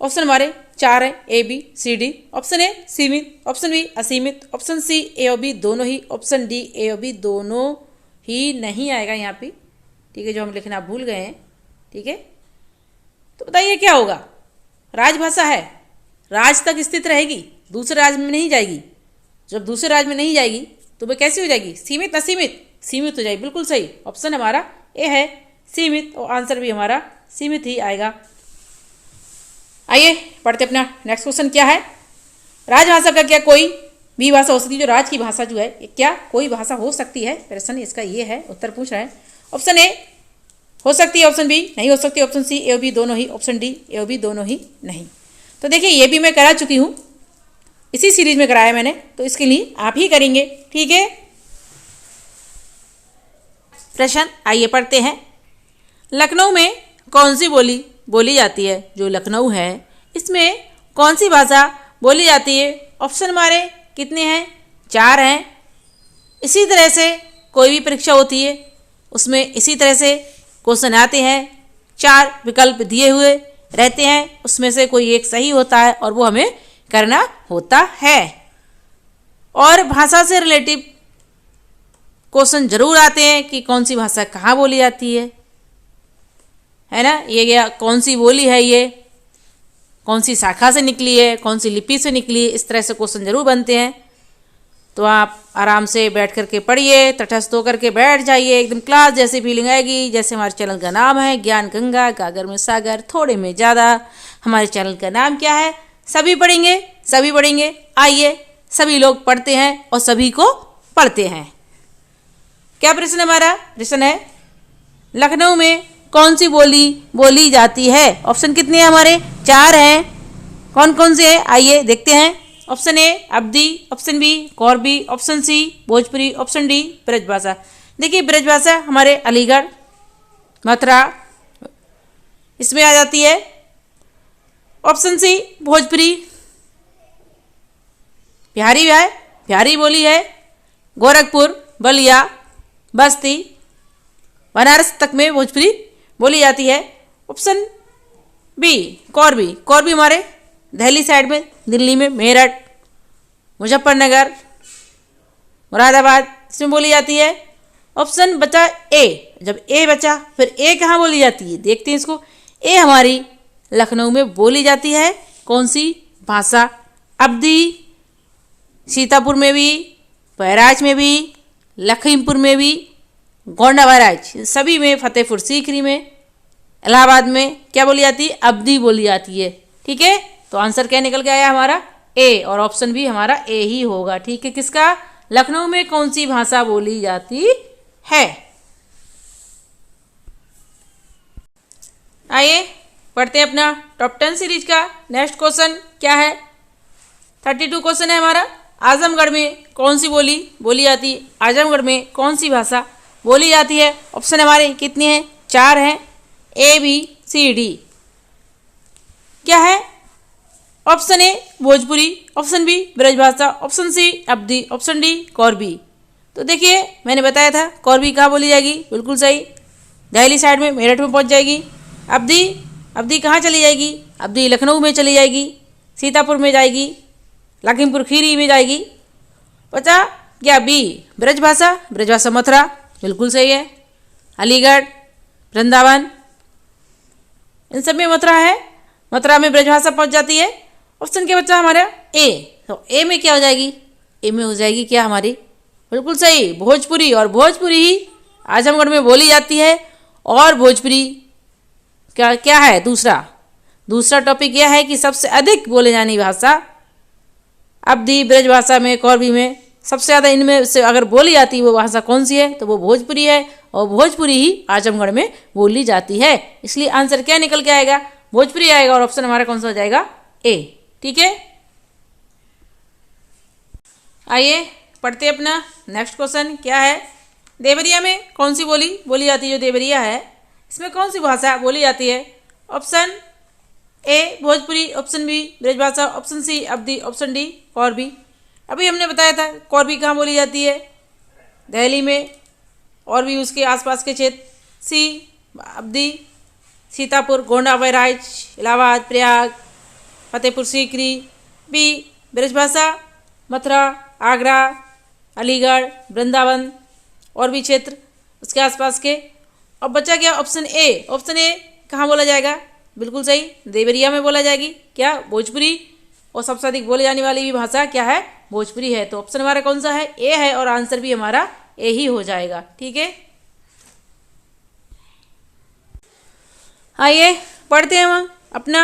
Speaker 1: ऑप्शन हमारे 4 है, A B C D. Option A सीमित, ऑप्शन बी असीमित, ऑप्शन सी ए और बी दोनों ही, ऑप्शन डी ए और बी दोनों ही नहीं आएगा यहाँ पे। ठीक है, जो हम लिखना भूल गए हैं। ठीक है, तो बताइए क्या होगा। राजभाषा है, राज्य तक स्थित रहेगी, दूसरे राज्य में नहीं जाएगी। जब दूसरे राज्य में नहीं जाएगी तो वह कैसी हो जाएगी, सीमित असीमित, सीमित हो जाएगी। बिल्कुल सही, ऑप्शन हमारा ए है सीमित, और आंसर भी हमारा सीमित ही आएगा। आइए पढ़ते अपना नेक्स्ट क्वेश्चन क्या है। राजभाषा का क्या कोई भी भाषा हो सकती है। जो राज्य की भाषा जो है, क्या कोई भाषा हो सकती है, प्रश्न इसका ये है, उत्तर पूछ रहे हैं। ऑप्शन ए हो सकती है, ऑप्शन बी नहीं हो सकती, ऑप्शन सी ए और बी दोनों ही, ऑप्शन डी ए और बी दोनों ही नहीं। तो देखिए ये भी मैं करा चुकी हूँ, इसी सीरीज में कराया मैंने, तो इसके लिए आप ही करेंगे। ठीक है, प्रश्न आइए पढ़ते हैं। लखनऊ में कौन सी बोली बोली जाती है। जो लखनऊ है इसमें कौन सी भाषा बोली जाती है। ऑप्शन हमारे कितने हैं, 4 हैं। इसी तरह से कोई भी परीक्षा होती है उसमें इसी तरह से क्वेश्चन आते हैं, 4 विकल्प दिए हुए रहते हैं, उसमें से कोई एक सही होता है और वो हमें करना होता है। और भाषा से रिलेटिव क्वेश्चन जरूर आते हैं कि कौन सी भाषा कहाँ बोली जाती है ना। ये क्या कौन सी बोली है, ये कौन सी शाखा से निकली है, कौन सी लिपि से निकली है, इस तरह से क्वेश्चन जरूर बनते हैं। तो आप आराम से बैठ करके पढ़िए, तटस्थ होकर के बैठ जाइए, एकदम क्लास जैसी फीलिंग आएगी। जैसे हमारे चैनल का नाम है ज्ञान गंगा, गागर में सागर, थोड़े में ज़्यादा। हमारे चैनल का नाम क्या है, सभी पढ़ेंगे, सभी पढ़ेंगे। आइए सभी लोग पढ़ते हैं और सभी को पढ़ते हैं। क्या प्रश्न हमारा, प्रश्न है लखनऊ में कौन सी बोली बोली जाती है। ऑप्शन कितने हैं हमारे, 4 हैं। कौन कौन से हैं आइए देखते हैं। Option A Awadhi, option B Kauravi, option C Bhojpuri, option D Brajbhasha. देखिए ब्रजभाषा हमारे अलीगढ़, मथुरा इसमें आ जाती है। ऑप्शन सी भोजपुरी, बिहारी है, बिहारी बोली है। गोरखपुर, बलिया, बस्ती, बनारस तक में भोजपुरी बोली जाती है। ऑप्शन बी कोरबी, कोरबी हमारे दिल्ली साइड में, दिल्ली में मेरठ, मुजफ्फरनगर, मुरादाबाद इसमें बोली जाती है। ऑप्शन बचा ए, जब ए बचा फिर ए कहाँ बोली जाती है, देखते हैं इसको। ए हमारी लखनऊ में बोली जाती है। कौन सी भाषा, अवधी, सीतापुर में भी, बहराइच में भी, लखीमपुर में भी, गोंडा बहराइच सभी में, फतेहपुर सीकरी में, इलाहाबाद में क्या बोली जाती है, अवधी बोली जाती है। ठीक है, तो आंसर क्या निकल के आया हमारा ए, और ऑप्शन भी हमारा ए ही होगा। ठीक है, किसका, लखनऊ में कौन सी भाषा बोली जाती है। आइए पढ़ते हैं अपना टॉप 10 सीरीज का नेक्स्ट क्वेश्चन क्या है। 32 क्वेश्चन है हमारा। आजमगढ़ में कौन सी बोली बोली जाती है। आजमगढ़ में कौन सी भाषा बोली जाती है। ऑप्शन हमारे कितने हैं, 4 हैं, ए बी सी डी। क्या है, option A Bhojpuri, option B Brajbhasha, option C Awadhi, option D Kauravi. तो देखिए मैंने बताया था कोरबी कहाँ बोली जाएगी, बिल्कुल सही, दिल्ली साइड में, मेरठ में पहुँच जाएगी। अवधी, अवधी कहाँ चली जाएगी, अवधी लखनऊ में चली जाएगी, सीतापुर में जाएगी, लखीमपुर खीरी में जाएगी। बचा क्या बी ब्रजभाषा, ब्रजभाषा मथुरा, बिल्कुल सही है, अलीगढ़, वृंदावन इन सब में मथुरा है, मथुरा में ब्रजभाषा पहुंच जाती है। ऑप्शन क्या बचा हमारा ए, तो ए में क्या हो जाएगी, ए में हो जाएगी क्या हमारी, बिल्कुल सही भोजपुरी, और भोजपुरी ही आजमगढ़ में बोली जाती है। और भोजपुरी क्या क्या है, दूसरा टॉपिक यह है कि सबसे अधिक बोले जाने भाषा अवधी, ब्रजभाषा में, कौरवी में सबसे ज़्यादा इनमें से अगर बोली जाती है वो भाषा कौन सी है, तो वो भोजपुरी है, और भोजपुरी ही आजमगढ़ में बोली जाती है। इसलिए आंसर क्या निकल के आएगा, भोजपुरी आएगा, और ऑप्शन हमारा कौन सा हो जाएगा, ए। ठीक है, आइए पढ़ते अपना नेक्स्ट क्वेश्चन। क्या है, देवरिया में कौन सी बोली बोली जाती है, जो देवरिया है इसमें कौन सी भाषा बोली जाती है। Option A Bhojpuri, option B Brajbhasha, option C Awadhi, option D Kauravi. अभी हमने बताया था कौरवी कहाँ बोली जाती है, दिल्ली में और भी उसके आसपास के क्षेत्र। सी अवधी सीतापुर, गोंडा, बहराइच, इलाहाबाद, प्रयाग, फतेहपुर सीकरी। बी ब्रजभाषा मथुरा, आगरा, अलीगढ़, वृंदावन और भी क्षेत्र उसके आसपास के। अब बचा क्या ऑप्शन ए। ऑप्शन ए कहाँ बोला जाएगा, बिल्कुल सही, देवरिया में बोला जाएगी। क्या, भोजपुरी, और सबसे अधिक बोले जाने वाली भी भाषा क्या है, भोजपुरी है। तो ऑप्शन हमारा कौन सा है, ए है, और आंसर भी हमारा ए ही हो जाएगा। ठीक है, आइए पढ़ते हैं हम अपना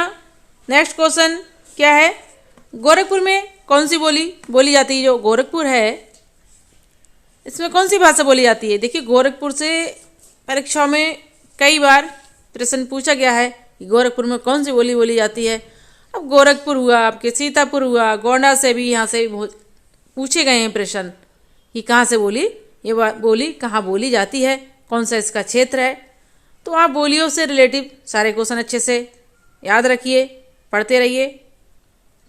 Speaker 1: नेक्स्ट क्वेश्चन। क्या है, गोरखपुर में कौन सी बोली बोली जाती है। जो गोरखपुर है इसमें कौन सी भाषा बोली जाती है। देखिए, गोरखपुर से परीक्षाओं में कई बार प्रश्न पूछा गया है कि गोरखपुर में कौन सी बोली बोली जाती है। अब गोरखपुर हुआ, आपके सीतापुर हुआ, गोंडा से भी यहाँ से पूछे गए हैं प्रश्न कि कहाँ से बोली, ये बोली कहाँ बोली जाती है, कौन सा इसका क्षेत्र है। तो आप बोलियों से रिलेटिव सारे क्वेश्चन अच्छे से याद रखिए, पढ़ते रहिए।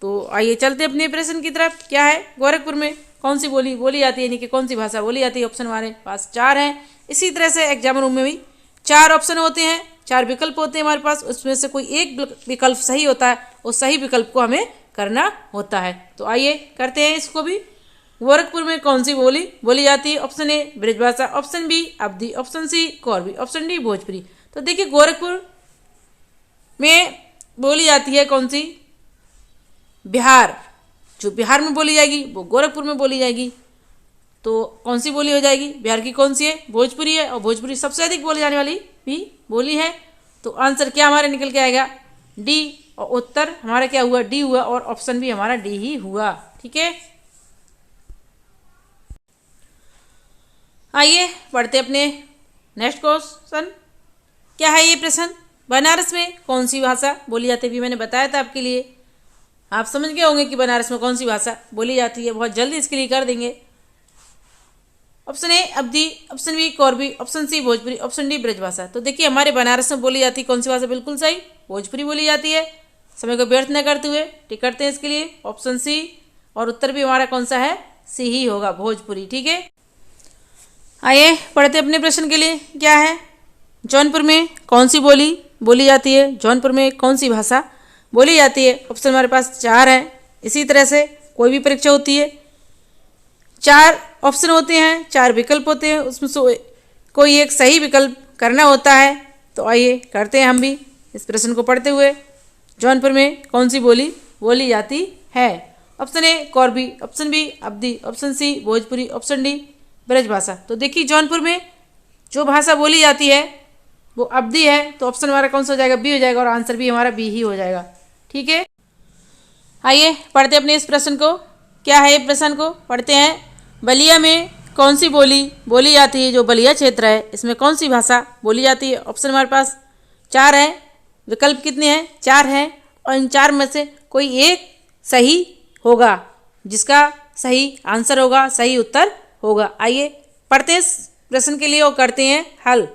Speaker 1: तो आइए चलते अपने प्रश्न की तरफ। क्या है, गोरखपुर में कौन सी बोली बोली जाती है, यानी कि कौन सी भाषा बोली जाती है। ऑप्शन हमारे पास 4 हैं। इसी तरह से एग्जाम रूम में भी 4 ऑप्शन होते हैं, 4 विकल्प होते हैं हमारे पास। उसमें से कोई एक विकल्प सही होता है, उस सही विकल्प को हमें करना होता है। तो आइए करते हैं इसको भी। गोरखपुर में कौन सी बोली बोली जाती है। Option A Brajbhasha, option B Awadhi, option C Kauravi, option D Bhojpuri. तो देखिए, गोरखपुर में बोली जाती है कौन सी, बिहार। जो बिहार में बोली जाएगी वो गोरखपुर में बोली जाएगी। तो कौन सी बोली हो जाएगी, बिहार की कौन सी है, भोजपुरी है, और भोजपुरी सबसे अधिक बोली जाने वाली भी बोली है। तो आंसर क्या हमारे निकल के आएगा, डी। और उत्तर हमारा क्या हुआ, डी हुआ, और ऑप्शन भी हमारा डी ही हुआ। ठीक है, आइए पढ़ते अपने नेक्स्ट क्वेश्चन। क्या है ये प्रश्न, बनारस में कौन सी भाषा बोली जाती है। भी मैंने बताया था आपके लिए, आप समझ गए होंगे कि बनारस में कौन सी भाषा बोली जाती है। बहुत जल्दी इसके लिए कर देंगे। Option A Awadhi, option B Kauravi, option C Bhojpuri, option D Brajbhasha. तो देखिए, हमारे बनारस में बोली जाती है कौन सी भाषा, बिल्कुल सही, भोजपुरी बोली जाती है। समय को व्यर्थ न करते हुए टिक करते हैं इसके लिए ऑप्शन सी, और उत्तर भी हमारा कौन सा है, सी ही होगा, भोजपुरी। ठीक है, आइए पढ़ते अपने प्रश्न के लिए। क्या है, जौनपुर में कौन सी बोली बोली जाती है। जौनपुर में कौन सी भाषा बोली जाती है। ऑप्शन हमारे पास 4 हैं। इसी तरह से कोई भी परीक्षा होती है, 4 ऑप्शन होते हैं, 4 विकल्प होते हैं, उसमें से कोई एक सही विकल्प करना होता है। तो आइए करते हैं हम भी इस प्रश्न को पढ़ते हुए। जौनपुर में कौन सी बोली बोली जाती है। Option A Kauravi, option B Awadhi, option C Bhojpuri, option D Brajbhasha. तो देखिए, जौनपुर में जो भाषा बोली जाती है वो अवधी है। तो ऑप्शन हमारा कौन सा हो जाएगा, बी हो जाएगा, और आंसर भी हमारा बी ही हो जाएगा। ठीक है, आइए पढ़ते अपने इस प्रश्न को। क्या है, प्रश्न को पढ़ते हैं। बलिया में कौन सी बोली बोली जाती है। जो बलिया क्षेत्र है इसमें कौन सी भाषा बोली जाती है। ऑप्शन हमारे पास 4 है, विकल्प कितने हैं, 4 हैं, और इन 4 में से कोई एक सही होगा, जिसका सही आंसर होगा, सही उत्तर होगा। आइए पढ़ते हैं इस प्रश्न के लिए और करते हैं हल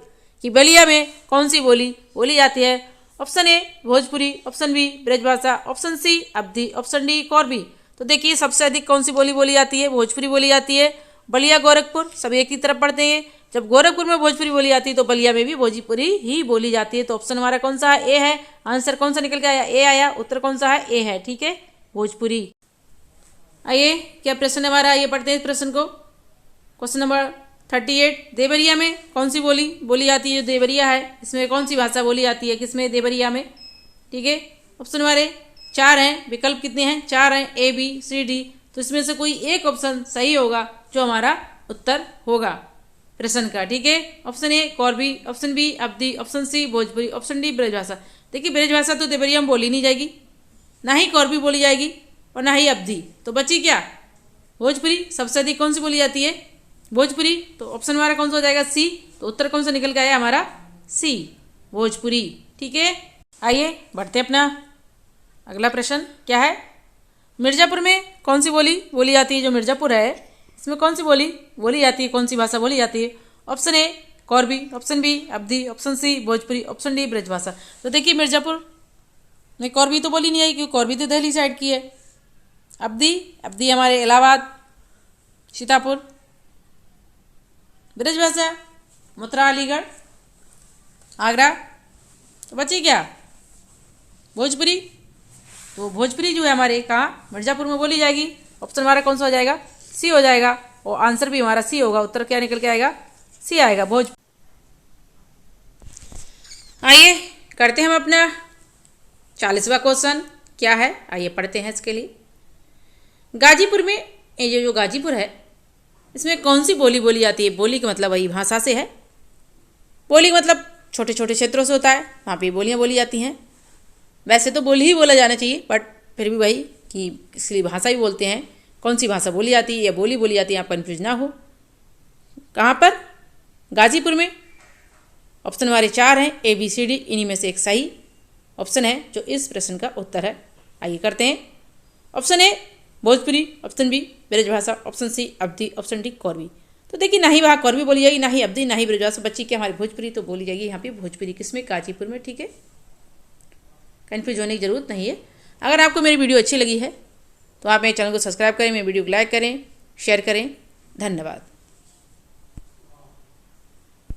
Speaker 1: कि बलिया में कौन सी बोली बोली जाती है। Option A Bhojpuri, option B Brajbhasha, option C Awadhi, option D Kauravi. तो देखिए, सबसे अधिक कौन सी बोली बोली जाती है, भोजपुरी बोली जाती है। बलिया गोरखपुर सब एक ही तरफ पढ़ते हैं। जब गोरखपुर में भोजपुरी बोली जाती है तो बलिया में भी भोजपुरी ही बोली जाती है। तो ऑप्शन हमारा कौन सा है, ए है। आंसर कौन सा निकल के आया, ए आया। उत्तर कौन सा है, ए है। ठीक है, भोजपुरी। आइए क्या प्रश्न हमारा, आइए पढ़ते हैं इस प्रश्न को। क्वेश्चन नंबर 38, देवरिया में कौन सी बोली बोली जाती है। जो देवरिया है इसमें कौन सी भाषा बोली जाती है, किसमें, देवरिया में। ठीक है, ऑप्शन हमारे 4 हैं, विकल्प कितने हैं, 4 हैं, ए बी सी डी। तो इसमें से कोई एक ऑप्शन सही होगा, जो हमारा उत्तर होगा प्रश्न का। ठीक है, option A Kauravi, option B Awadhi, option C Bhojpuri, option D Brajbhasha. देखिए, ब्रजभाषा तो देवरिया में बोली नहीं जाएगी, ना ही कौरवी बोली जाएगी, और ना ही अवधी। तो बची क्या? भोजपुरी। सबसे अधिक कौन सी बोली जाती है? भोजपुरी। तो ऑप्शन हमारा कौन सा हो जाएगा? सी। तो उत्तर कौन सा निकल के आया हमारा? सी, भोजपुरी। ठीक है, आइए बढ़ते अपना अगला प्रश्न। क्या है? मिर्ज़ापुर में कौन सी बोली बोली जाती है? जो मिर्ज़ापुर है इसमें कौन सी बोली बोली जाती है? कौन सी भाषा बोली जाती है? Option A Kauravi, option B Awadhi, option C Bhojpuri, option D Brajbhasha. तो देखिए मिर्ज़ापुर में कौरवी तो बोली नहीं आई क्योंकि कौरवी तो दिल्ली साइड की है। अवधी हमारे इलाहाबाद, सीतापुर। ब्रजभाषा मथुरा, अलीगढ़, आगरा। तो बची क्या? भोजपुरी। तो भोजपुरी जो है हमारे कहाँ? मिर्ज़ापुर में बोली जाएगी। ऑप्शन हमारा कौन सा हो जाएगा? सी हो जाएगा और आंसर भी हमारा सी होगा। उत्तर क्या निकल के आएगा? सी आएगा, भोज। आइए करते हैं हम अपना 40वां क्वेश्चन। क्या है? आइए पढ़ते हैं इसके लिए। गाजीपुर में, ये जो गाजीपुर है इसमें कौन सी बोली बोली जाती है? बोली का मतलब वही भाषा से है। बोली का मतलब छोटे छोटे क्षेत्रों से होता है, वहाँ पे बोलियाँ बोली जाती हैं। वैसे तो बोली ही बोला जाना चाहिए, बट फिर भी वही कि इसलिए भाषा ही बोलते हैं। कौन सी भाषा बोली जाती है या बोली बोली जाती है, आप कन्फ्यूज ना हो। कहाँ पर? गाजीपुर में। ऑप्शन हमारे 4 हैं, ए बी सी डी। इन्हीं में से एक सही ऑप्शन है जो इस प्रश्न का उत्तर है। आइए करते हैं। Option A Bhojpuri, option B Brajbhasha, option C Awadhi, option D Kauravi. तो देखिए ना ही वहाँ कौरवी बोली जाएगी, ना ही अवधी, ना ही ब्रजभाषा। बच्ची क्या हमारी भोजपुरी तो बोली जाएगी यहाँ पे भोजपुरी। किसमें? गाजीपुर में। ठीक है, कन्फ्यूज होने की जरूरत नहीं है। अगर आपको मेरी वीडियो अच्छी लगी है तो आप मेरे चैनल को सब्सक्राइब करें, मेरे वीडियो को लाइक करें, शेयर करें। धन्यवाद।